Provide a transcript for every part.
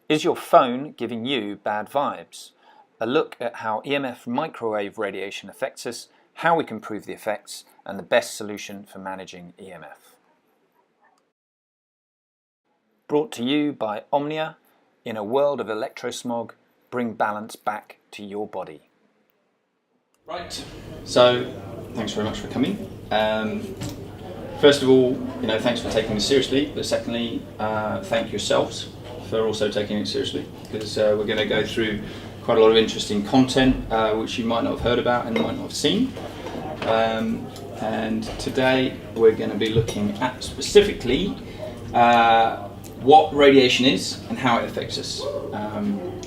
Is your phone giving you bad vibes? A look at how EMF microwave radiation affects us, how we can prove the effects, and the best solution for managing EMF. Brought to you by Omnia. In a world of electrosmog, bring balance back to your body. Right, so thanks very much for coming. First of all, thanks for taking this seriously, but secondly, thank yourselves for also taking it seriously, because we're going to go through quite a lot of interesting content which you might not have heard about and might not have seen. And today we're going to be looking at specifically what radiation is and how it affects us.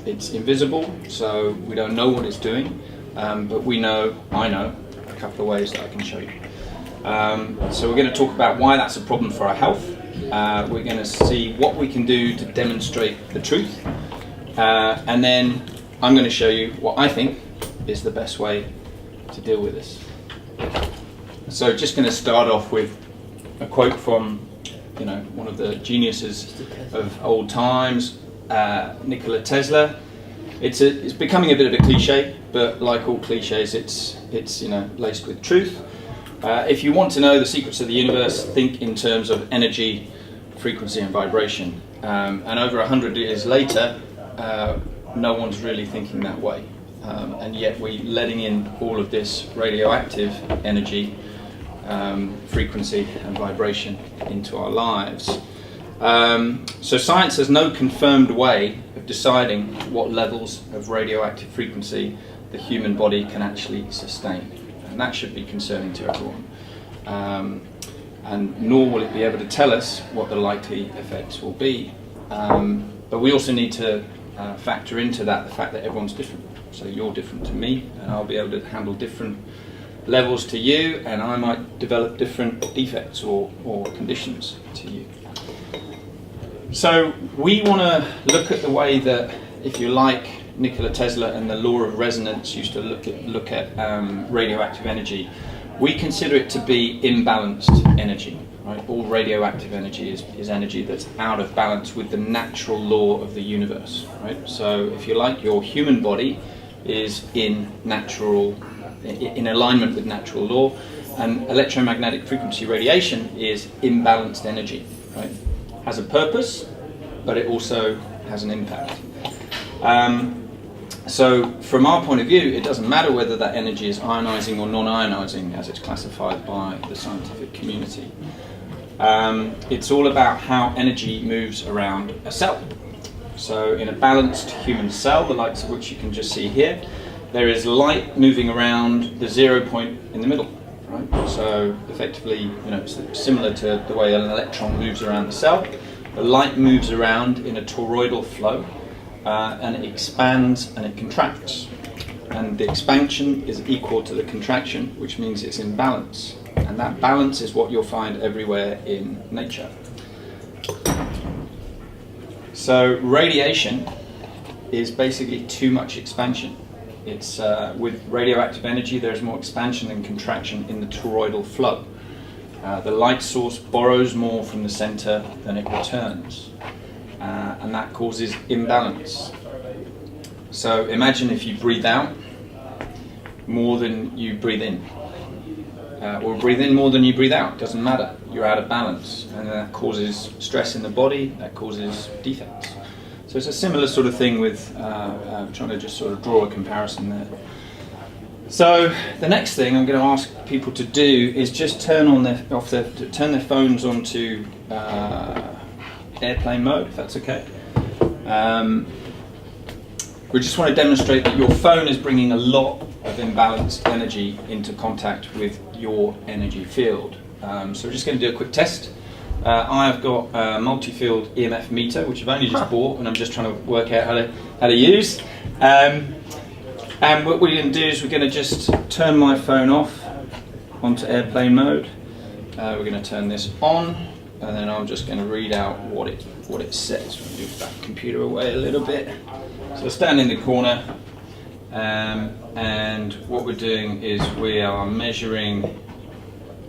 It's invisible, so we don't know what it's doing, but I know a couple of ways that I can show you. So we're going to talk about why that's a problem for our health. We're going to see what we can do to demonstrate the truth, and then I'm going to show you what I think is the best way to deal with this. So just going to start off with a quote from one of the geniuses of old times, Nikola Tesla. It's becoming a bit of a cliche, but like all cliches, it's laced with truth. If you want to know the secrets of the universe, think in terms of energy, frequency and vibration. And over 100 years later, no one's really thinking that way. And yet we're letting in all of this radioactive energy, frequency and vibration into our lives. So science has no confirmed way of deciding what levels of radioactive frequency the human body can actually sustain. And that should be concerning to everyone. And nor will it be able to tell us what the likely effects will be. But we also need to factor into that the fact that everyone's different. So you're different to me, and I'll be able to handle different levels to you, and I might develop different defects or conditions to you. So we want to look at the way that, if you like, Nikola Tesla and the law of resonance used to look at radioactive energy. We consider it to be imbalanced energy. Right? All radioactive energy is energy that's out of balance with the natural law of the universe. Right? So if you like, your human body is in alignment with natural law, and electromagnetic frequency radiation is imbalanced energy. Right? Has a purpose, but it also has an impact. So from our point of view, it doesn't matter whether that energy is ionizing or non-ionizing, as it's classified by the scientific community. It's all about how energy moves around a cell. So in a balanced human cell, the likes of which you can just see here, there is light moving around the 0 point in the middle. Right? So effectively, it's similar to the way an electron moves around the cell. The light moves around in a toroidal flow. And it expands and it contracts, and the expansion is equal to the contraction, which means it's in balance, and that balance is what you'll find everywhere in nature. So radiation is basically too much expansion. It's with radioactive energy, there's more expansion than contraction in the toroidal flow. The light source borrows more from the center than it returns. And that causes imbalance. So imagine if you breathe out more than you breathe in, or breathe in more than you breathe out. Doesn't matter. You're out of balance, and that causes stress in the body. That causes defects. So it's a similar sort of thing with trying to just sort of draw a comparison there. So the next thing I'm going to ask people to do is just turn their phones onto airplane mode, if that's okay. We just want to demonstrate that your phone is bringing a lot of imbalanced energy into contact with your energy field. So we're just going to do a quick test. I've got a multi-field EMF meter, which I've only just bought, and I'm just trying to work out how to use. And what we're going to do is we're going to just turn my phone off onto airplane mode. We're going to turn this on, and then I'm just going to read out what it says. We'll move that computer away a little bit. So I'll stand in the corner, and what we're doing is we are measuring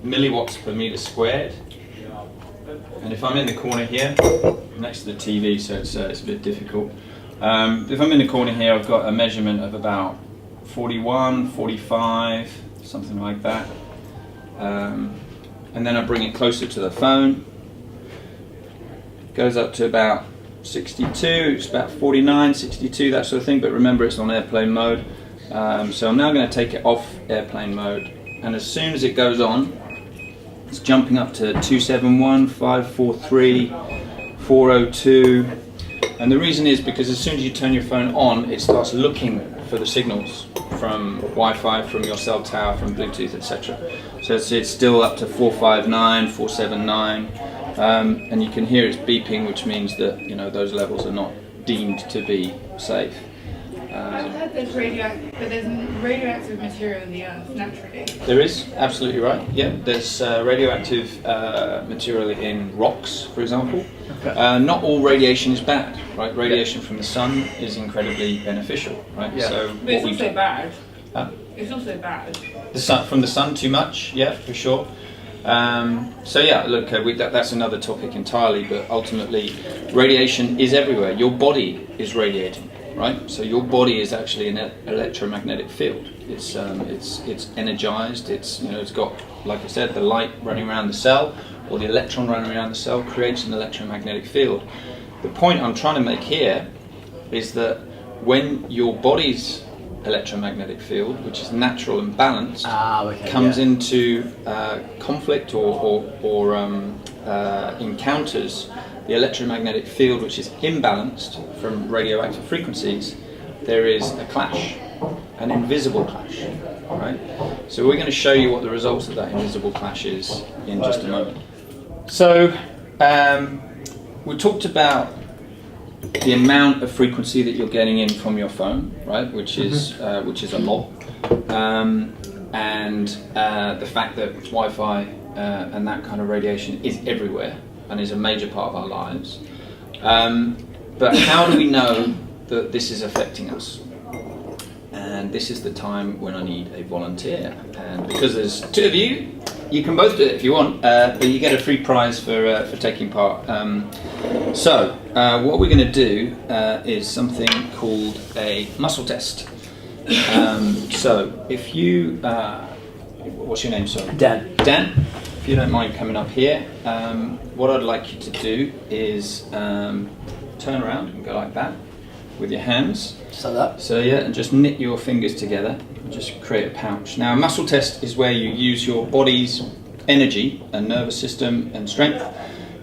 milliwatts per meter squared. and if I'm in the corner here, next to the TV, so it's a bit difficult. If I'm in the corner here, I've got a measurement of about 41, 45, something like that. And then I bring it closer to the phone. Goes up to about 62, it's about 49, 62, that sort of thing, but remember it's on airplane mode. So I'm now going to take it off airplane mode, and as soon as it goes on, it's jumping up to 271, 543, 402, and the reason is because as soon as you turn your phone on, it starts looking for the signals from Wi-Fi, from your cell tower, from Bluetooth, etc. So it's still up to 459, 479, and you can hear it's beeping, which means that those levels are not deemed to be safe. I've heard there's radioactive material in the earth naturally. There is, absolutely right. Yeah, there's radioactive material in rocks, for example. Okay. Not all radiation is bad, right? Radiation from the sun is incredibly beneficial, right? Yeah. So but it's also bad. It's also bad. From the sun too much, yeah, for sure. So yeah, look, that's another topic entirely. But ultimately, radiation is everywhere. Your body is radiating. Right, so your body is actually an electromagnetic field. It's energized. It's got, like I said, the light running around the cell, or the electron running around the cell creates an electromagnetic field. The point I'm trying to make here is that when your body's electromagnetic field, which is natural and balanced, comes into conflict or encounters the electromagnetic field, which is imbalanced from radioactive frequencies, there is a clash, an invisible clash, right? So we're going to show you what the results of that invisible clash is in just a moment. So we talked about the amount of frequency that you're getting in from your phone, right? Which is a lot, and the fact that Wi-Fi and that kind of radiation is everywhere and is a major part of our lives. But how do we know that this is affecting us? And this is the time when I need a volunteer. And because there's two of you, you can both do it if you want, but you get a free prize for taking part. So what we're going to do is something called a muscle test. So if you, what's your name, sorry? Dan. Dan, if you don't mind coming up here, what I'd like you to do is turn around and go like that with your hands. Just like that? So yeah, and just knit your fingers together and just create a pouch. Now a muscle test is where you use your body's energy and nervous system and strength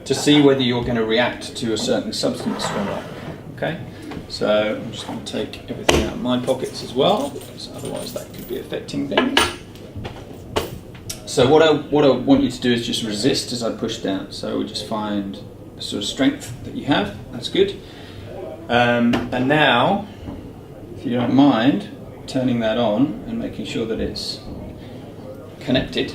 to see whether you're going to react to a certain substance or not. Okay? So I'm just going to take everything out of my pockets as well, because otherwise that could be affecting things. So what I want you to do is just resist as I push down. So we just find the sort of strength that you have. That's good. And now, if you don't mind, turning that on and making sure that it's connected.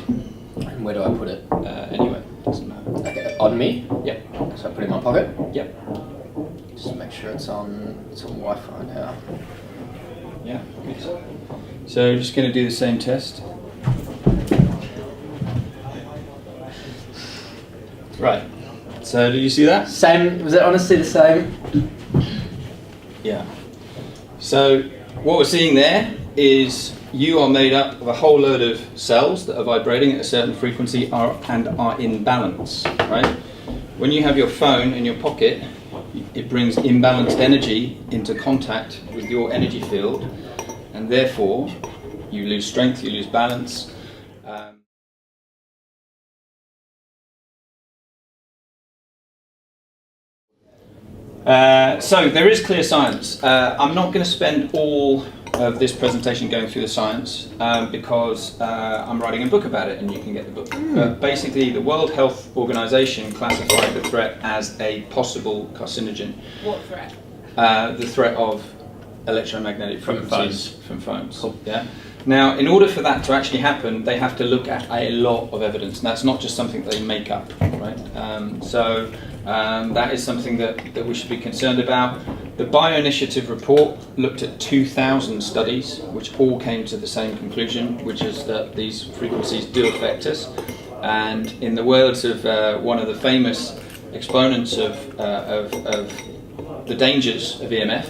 And where do I put it? Anyway, doesn't matter. Okay, on me? Yep. So I put it in my pocket? Yep. Just to make sure it's on Wi-Fi now. Yeah, good. So just going to do the same test. Right. So did you see that? Same, was it honestly the same? Yeah. So what we're seeing there is you are made up of a whole load of cells that are vibrating at a certain frequency and are in balance, right? When you have your phone in your pocket, it brings imbalanced energy into contact with your energy field, and therefore you lose strength, you lose balance. So there is clear science. I'm not going to spend all of this presentation going through the science because I'm writing a book about it, and you can get the book. But basically, the World Health Organization classified the threat as a possible carcinogen. What threat? The threat of electromagnetic frequencies from phones. Cool. Yeah. Now, in order for that to actually happen, they have to look at a lot of evidence, and that's not just something they make up, right? That is something that we should be concerned about. The Bio-Initiative report looked at 2,000 studies, which all came to the same conclusion, which is that these frequencies do affect us. And in the words of one of the famous exponents of the dangers of EMF.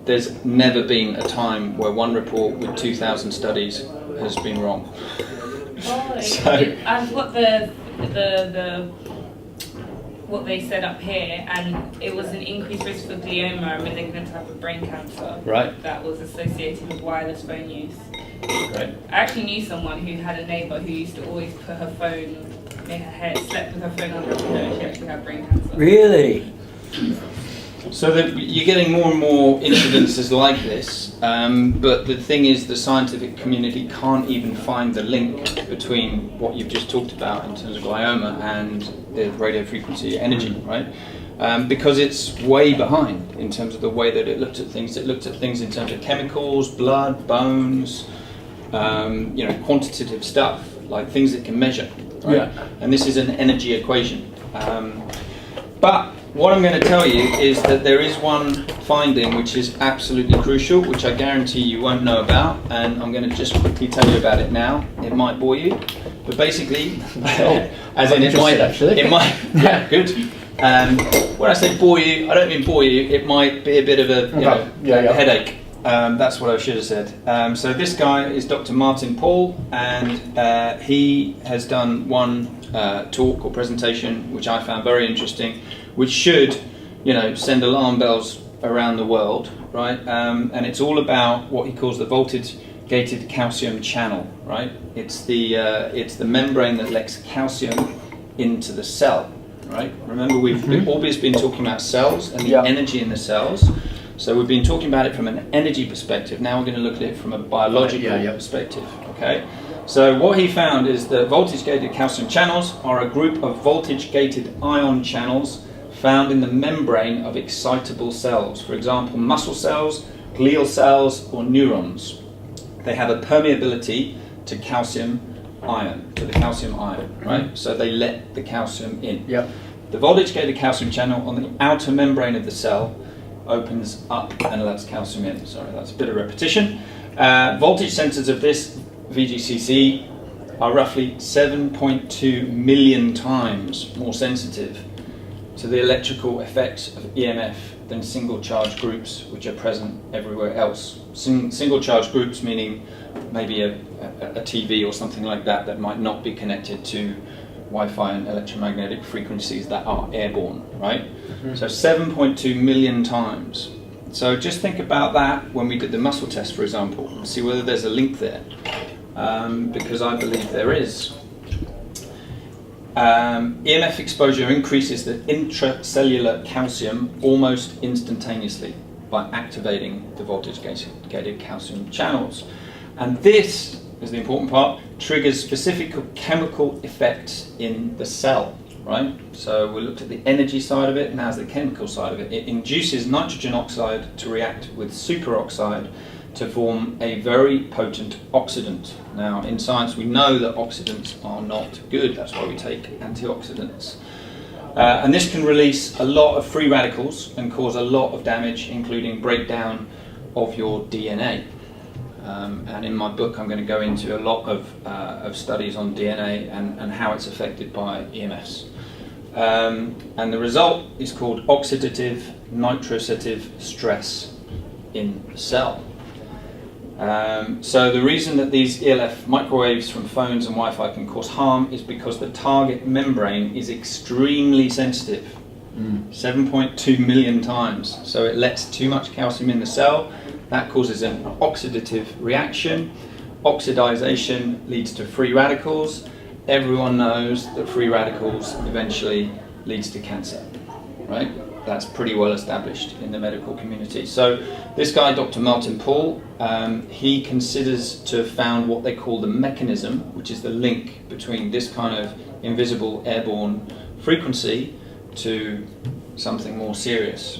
There's never been a time where one report with 2,000 studies has been wrong. So I've got the what they said up here, and it was an increased risk for glioma, a malignant type of brain cancer. Right. That was associated with wireless phone use. Great. I actually knew someone who had a neighbour who used to always put her phone in her head, slept with her phone under her pillow. She actually had brain cancer. Really? So that you're getting more and more incidences like this, but the thing is the scientific community can't even find the link between what you've just talked about in terms of glioma and the radio frequency energy, right? Because it's way behind in terms of the way that it looked at things. It looked at things in terms of chemicals, blood, bones, quantitative stuff, like things it can measure, right? Yeah. And this is an energy equation. But what I'm going to tell you is that there is one finding which is absolutely crucial, which I guarantee you won't know about, and I'm going to just quickly tell you about it now. It might bore you, but basically, as in it might, actually. it might, yeah, good. When I say bore you, I don't mean bore you. It might be a bit of a headache. That's what I should have said. So this guy is Dr. Martin Paul, and he has done one talk or presentation which I found very interesting, which should, send alarm bells around the world, right? And it's all about what he calls the voltage-gated calcium channel, right? It's the membrane that lets calcium into the cell, right? Remember, we've always been talking about cells and the energy in the cells. So we've been talking about it from an energy perspective. Now we're going to look at it from a biological perspective. Okay. So what he found is that voltage-gated calcium channels are a group of voltage-gated ion channels found in the membrane of excitable cells. For example, muscle cells, glial cells, or neurons. They have a permeability to calcium ion, to the calcium ion, right? So they let the calcium in. Yep. The voltage-gated calcium channel on the outer membrane of the cell opens up and lets calcium in. Sorry, that's a bit of repetition. Voltage sensors of this VGCC are roughly 7.2 million times more sensitive to the electrical effects of EMF than single charge groups which are present everywhere else. Single charge groups meaning maybe a TV or something like that might not be connected to Wi-Fi and electromagnetic frequencies that are airborne, right? Mm-hmm. So 7.2 million times. So just think about that when we did the muscle test, for example, and see whether there's a link there, because I believe there is. EMF exposure increases the intracellular calcium almost instantaneously by activating the voltage-gated calcium channels. And this is the important part, triggers specific chemical effects in the cell, right? So we looked at the energy side of it, now's the chemical side of it. It induces nitrogen oxide to react with superoxide to form a very potent oxidant. Now, in science, we know that oxidants are not good. That's why we take antioxidants. And this can release a lot of free radicals and cause a lot of damage, including breakdown of your DNA. And in my book, I'm going to go into a lot of studies on DNA and how it's affected by EMFs. And the result is called oxidative nitrosative stress in the cell. So the reason that these ELF microwaves from phones and Wi-Fi can cause harm is because the target membrane is extremely sensitive, 7.2 million times. So it lets too much calcium in the cell. That causes an oxidative reaction. Oxidization leads to free radicals. Everyone knows that free radicals eventually leads to cancer, right? That's pretty well established in the medical community. So this guy, Dr. Martin Paul, he considers to have found what they call the mechanism, which is the link between this kind of invisible airborne frequency to something more serious.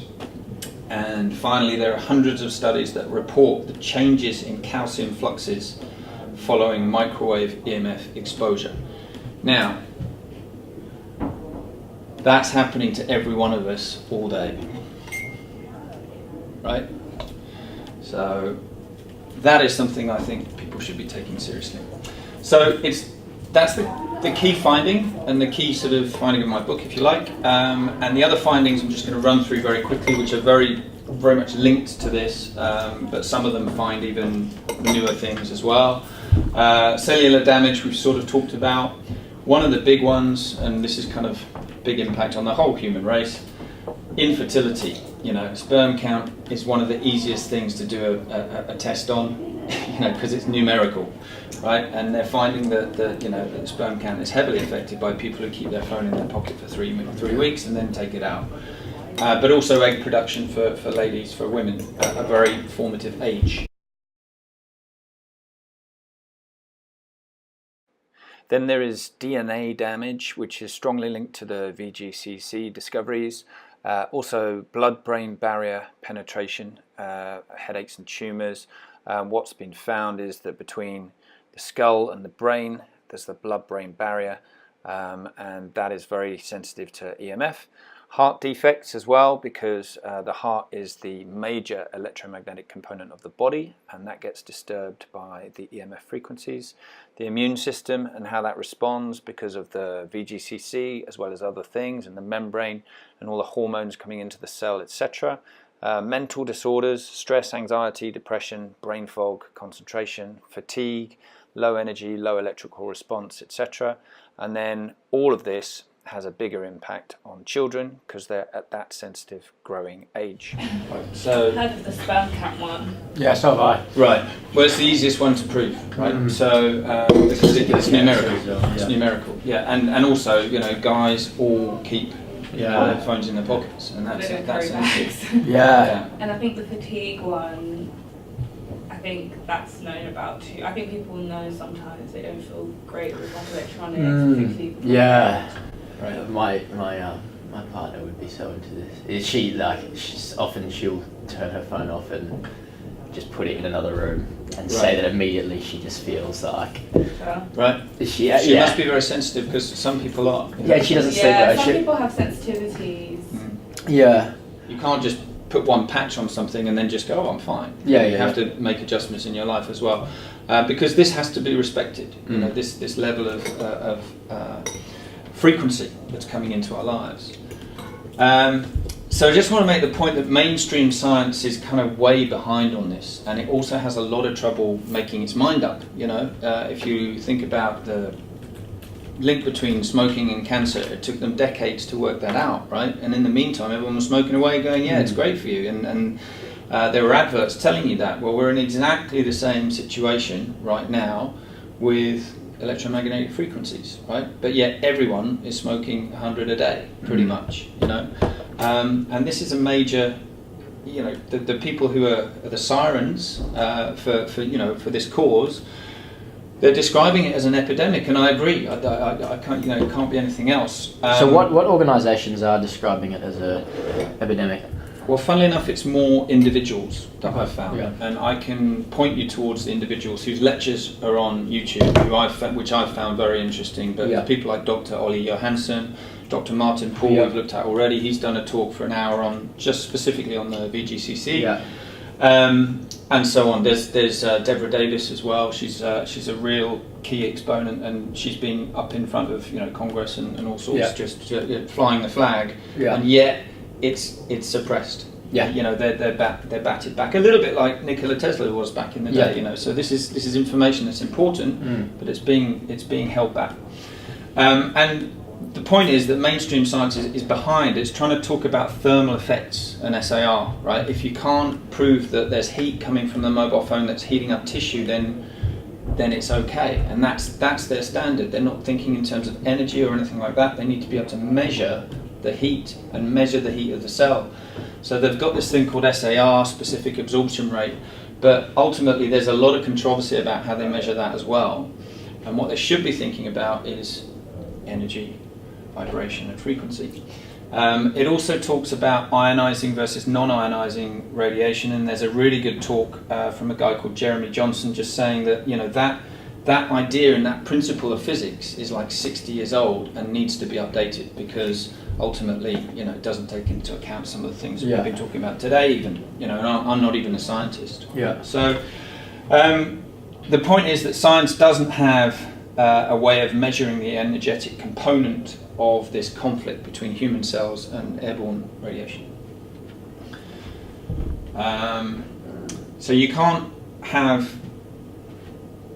And finally, there are hundreds of studies that report the changes in calcium fluxes following microwave EMF exposure. Now, that's happening to every one of us all day, right? So that is something I think people should be taking seriously. So that's the the key finding, and the key sort of finding of my book, if you like, and the other findings I'm just going to run through very quickly, which are very much linked to this, but some of them find even newer things as well. Cellular damage we've sort of talked about. One of the big ones, and this is kind of big impact on the whole human race, infertility. Sperm count is one of the easiest things to do a test on, because it's numerical, right? And they're finding that the sperm count is heavily affected by people who keep their phone in their pocket for three weeks and then take it out. But also egg production for ladies, for women, at a very formative age. Then there is DNA damage, which is strongly linked to the VGCC discoveries. Also blood-brain barrier penetration, headaches and tumours. What's been found is that between the skull and the brain, there's the blood-brain barrier, and that is very sensitive to EMF. Heart defects as well, because the heart is the major electromagnetic component of the body, and that gets disturbed by the EMF frequencies. The immune system and how that responds because of the VGCC, as well as other things, and the membrane and all the hormones coming into the cell, etc. Mental disorders, stress, anxiety, depression, brain fog, concentration, fatigue, low energy, low electrical response, etc. And then all of this has a bigger impact on children because they're at that sensitive growing age. So, I've heard of the sperm count one. Yeah, so have I. right. Well, it's the easiest one to prove, right? So because it's numerical. It's numerical. Yeah, and also guys all keep their phones in their pockets, and that's They don't that's carry sensitive. bags. Yeah. And I think the fatigue one, I think that's known about too. I think people know sometimes they don't feel great with like electronics, particularly before Yeah. Right. My partner would be so into this. She'll turn her phone off and just put it in another room and say that immediately she just feels like. Right. She must be very sensitive because some people are. Yeah, she doesn't sleep. Yeah, some people have sensitivities. Yeah. You can't just put one patch on something and then just go, oh, I'm fine. You have to make adjustments in your life as well, because this has to be respected. This level of frequency that's coming into our lives. So I just want to make the point that mainstream science is kind of way behind on this, and it also has a lot of trouble making its mind up. If you think about the link between smoking and cancer, it took them decades to work that out, right? And in the meantime, everyone was smoking away, going, yeah, it's great for you, and there were adverts telling you that. Well, we're in exactly the same situation right now with electromagnetic frequencies, right? But yet everyone is smoking 100 a day, pretty much, and this is a major, the people who are the sirens for this cause, they're describing it as an epidemic, and I agree. I can't, it can't be anything else. So what organisations are describing it as an epidemic? Well, funnily enough, it's more individuals that I've found, Yeah. and I can point you towards the individuals whose lectures are on YouTube, which I've found very interesting. But people like Dr. Ollie Johansson, Dr. Martin Paul, we've looked at already. He's done a talk for an hour on just specifically on the VGCC, and so on. There's Deborah Davis as well. She's a real key exponent, and she's been up in front of Congress and all sorts, just flying the flag, and yet it's suppressed. They're batted back a little bit like Nikola Tesla was back in the day. So this is information that's important, but it's being held back. And the point is that mainstream science is behind. It's trying to talk about thermal effects and SAR, right? If you can't prove that there's heat coming from the mobile phone that's heating up tissue, then it's okay, and that's their standard. They're not thinking in terms of energy or anything like that. They need to be able to measure the heat and measure the heat of the cell. So they've got this thing called SAR, specific absorption rate, but ultimately there's a lot of controversy about how they measure that as well. And what they should be thinking about is energy, vibration and frequency. It also talks about ionizing versus non-ionizing radiation, and there's a really good talk from a guy called Jeremy Johnson just saying that that idea and that principle of physics is like 60 years old and needs to be updated, because ultimately it doesn't take into account some of the things that we've been talking about today even, and I'm not even a scientist. So the point is that science doesn't have a way of measuring the energetic component of this conflict between human cells and airborne radiation. So you can't have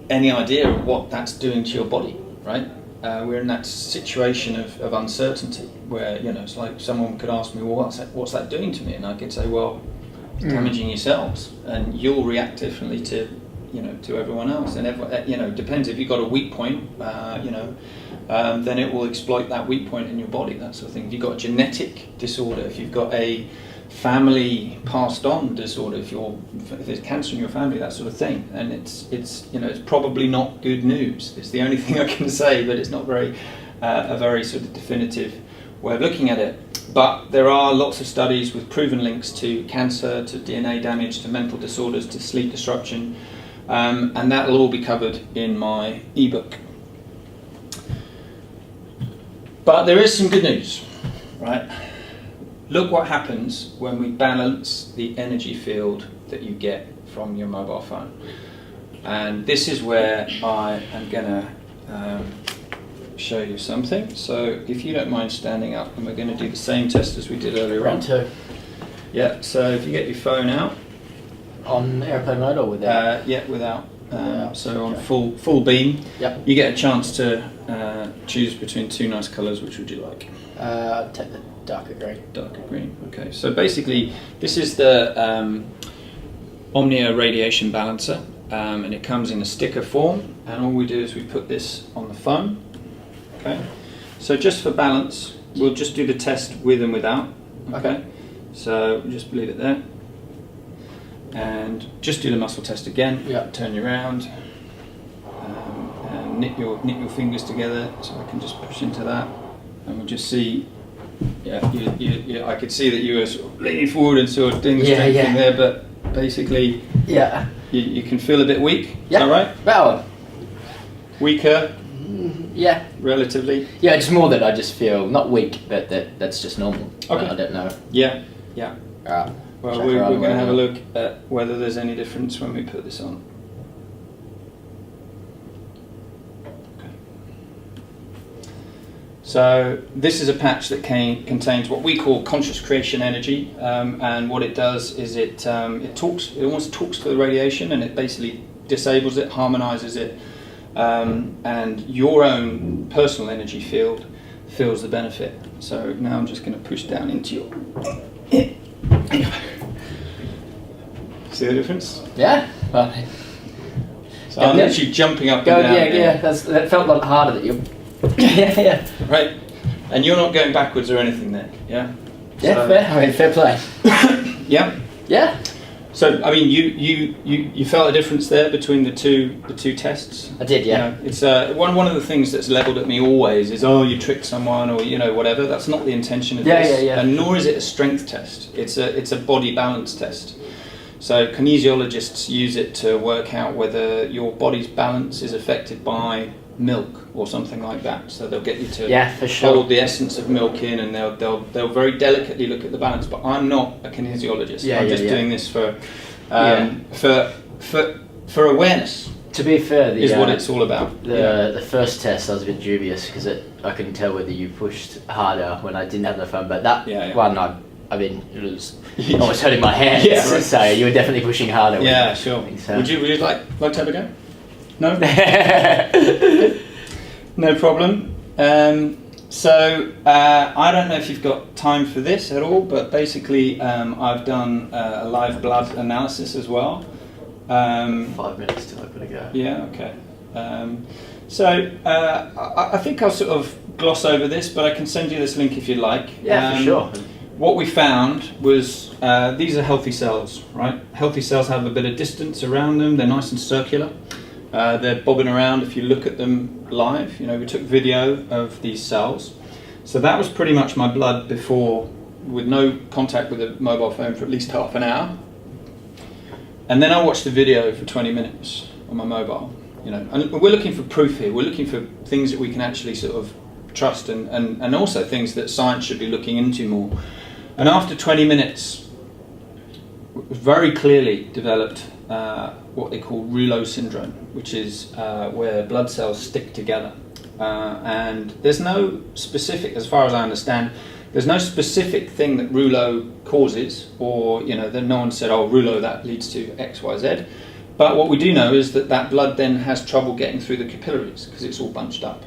any idea of what that's doing to your body, right? We're in that situation of uncertainty where, you know, it's like someone could ask me, well, what's that doing to me? And I could say, well, it's damaging your cells, and you'll react differently to, you know, to everyone else. And you know, depends if you've got a weak point, you know, then it will exploit that weak point in your body, that sort of thing. If you've got a genetic disorder, if you've got a family passed on disorder, if there's cancer in your family, that sort of thing, and it's you know, it's probably not good news. It's the only thing I can say, but it's not very a very sort of definitive way of looking at it. But there are lots of studies with proven links to cancer, to DNA damage, to mental disorders, to sleep disruption, and that will all be covered in my ebook. But there is some good news, right? Look what happens when we balance the energy field that you get from your mobile phone. And this is where I am going to show you something. So if you don't mind standing up, and we're going to do the same test as we did earlier on. Round two. Yeah, so if you get your phone out. On airplane mode or without? Yeah, without. So on okay. full beam. Yep. You get a chance to choose between two nice colours. Which would you like? I'd take the darker green. Darker green. Okay. So basically, this is the Omnia radiation balancer, and it comes in a sticker form. And all we do is we put this on the phone. Okay. So just for balance, we'll just do the test with and without. Okay. So we'll just leave it there. And just do the muscle test again. Yeah. Turn you around, and knit your fingers together. So I can just push into that, and we'll just see. Yeah, you, I could see that you were sort of leaning forward and sort of doing the strength thing there, but basically, you can feel a bit weak. Yeah. Is that right? Well, Weaker. yeah. Relatively. Yeah, just more that I just feel not weak, but that's just normal. Okay. I don't know. Yeah. Right. Well, we're going to have a look at whether there's any difference when we put this on. Okay. So this is a patch that contains what we call conscious creation energy, and what it does is it almost talks to the radiation, and it basically disables it, harmonizes it, and your own personal energy field feels the benefit. So now I'm just going to push down into your. See the difference? Yeah. Well, So I'm literally jumping up and down. Yeah. That felt a lot harder that you. yeah. Right. And you're not going backwards or anything there, yeah? Yeah, So, fair. I mean, fair play. Yeah. Yeah. So I mean, you felt a difference there between the two tests. I did, yeah. You know, it's one of the things that's levelled at me always is, oh, you tricked someone, or you know, whatever. That's not the intention of this. Yeah. And nor is it a strength test. It's a body balance test. So kinesiologists use it to work out whether your body's balance is affected by milk or something like that. So they'll get you to for sure. hold the essence of milk in, and they'll very delicately look at the balance. But I'm not a kinesiologist. I'm just doing this for awareness. To be fair, is what it's all about. The first test I was a bit dubious because I couldn't tell whether you pushed harder when I didn't have the phone. But that one, I mean, it was I was hurting my hands. Yeah, right. So you were definitely pushing harder. Yeah, sure. So. Would you like to have a go? No. No problem. So I don't know if you've got time for this at all, but basically I've done a live blood analysis as well. 5 minutes till I put a go. Yeah, okay. I think I'll sort of gloss over this, but I can send you this link if you like. Yeah, for sure. What we found was these are healthy cells, right? Healthy cells have a bit of distance around them. They're nice and circular. They're bobbing around if you look at them live. You know, we took video of these cells. So that was pretty much my blood before, with no contact with a mobile phone for at least half an hour. And then I watched the video for 20 minutes on my mobile. You know, and we're looking for proof here. We're looking for things that we can actually sort of trust, and also things that science should be looking into more. And after 20 minutes, very clearly developed what they call rouleau syndrome, which is where blood cells stick together. And there's no specific, as far as I understand, there's no specific thing that rouleau causes, or that no one said, oh, rouleau, that leads to X, Y, Z. But what we do know is that blood then has trouble getting through the capillaries because it's all bunched up,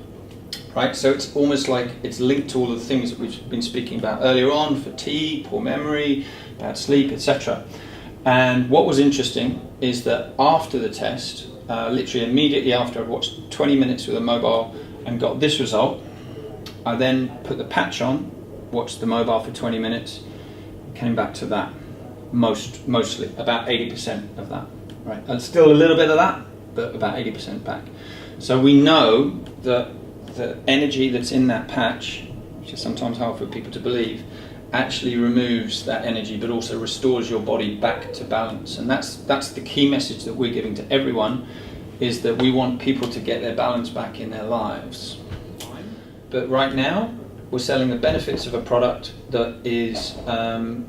right? So it's almost like it's linked to all the things that we've been speaking about earlier on: fatigue, poor memory, bad sleep, etc. And what was interesting is that after the test, literally immediately after I'd watched 20 minutes with a mobile and got this result, I then put the patch on, watched the mobile for 20 minutes, came back to that, mostly, about 80% of that. Right, and still a little bit of that, but about 80% back. So we know that the energy that's in that patch, which is sometimes hard for people to believe, actually removes that energy, but also restores your body back to balance. And that's the key message that we're giving to everyone, is that we want people to get their balance back in their lives. But right now, we're selling the benefits of a product that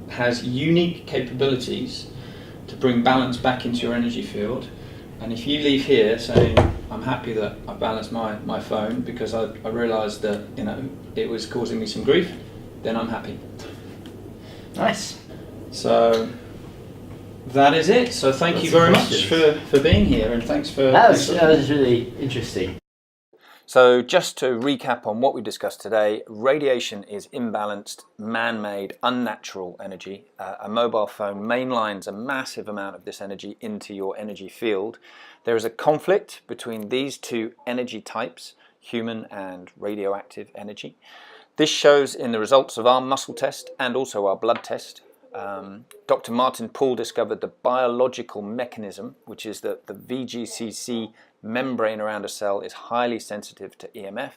has unique capabilities to bring balance back into your energy field. And if you leave here saying, I'm happy that I balanced my phone because I realised that it was causing me some grief, then I'm happy. Nice. So that is it. So thank you very much for being here, and thanks for that was really interesting. So just to recap on what we discussed today, radiation is imbalanced, man-made, unnatural energy. A mobile phone mainlines a massive amount of this energy into your energy field. There is a conflict between these two energy types, human and radioactive energy. This shows in the results of our muscle test and also our blood test. Dr. Martin Poole discovered the biological mechanism, which is that the VGCC membrane around a cell is highly sensitive to EMF.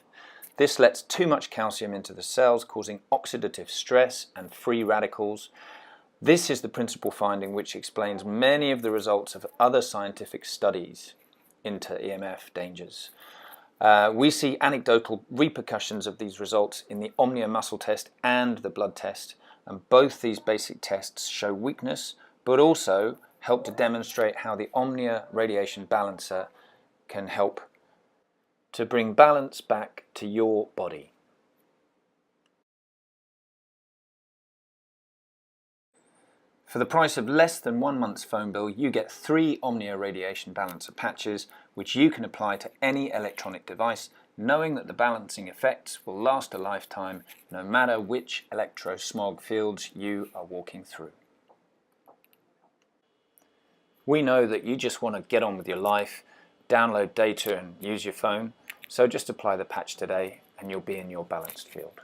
This lets too much calcium into the cells, causing oxidative stress and free radicals. This is the principal finding which explains many of the results of other scientific studies into EMF dangers. We see anecdotal repercussions of these results in the Omnia muscle test and the blood test, and both these basic tests show weakness, but also help to demonstrate how the Omnia radiation balancer can help to bring balance back to your body. For the price of less than 1 month's phone bill, you get 3 Omnia radiation balancer patches, which you can apply to any electronic device, knowing that the balancing effects will last a lifetime, no matter which electrosmog fields you are walking through. We know that you just want to get on with your life, download data and use your phone, so just apply the patch today and you'll be in your balanced field.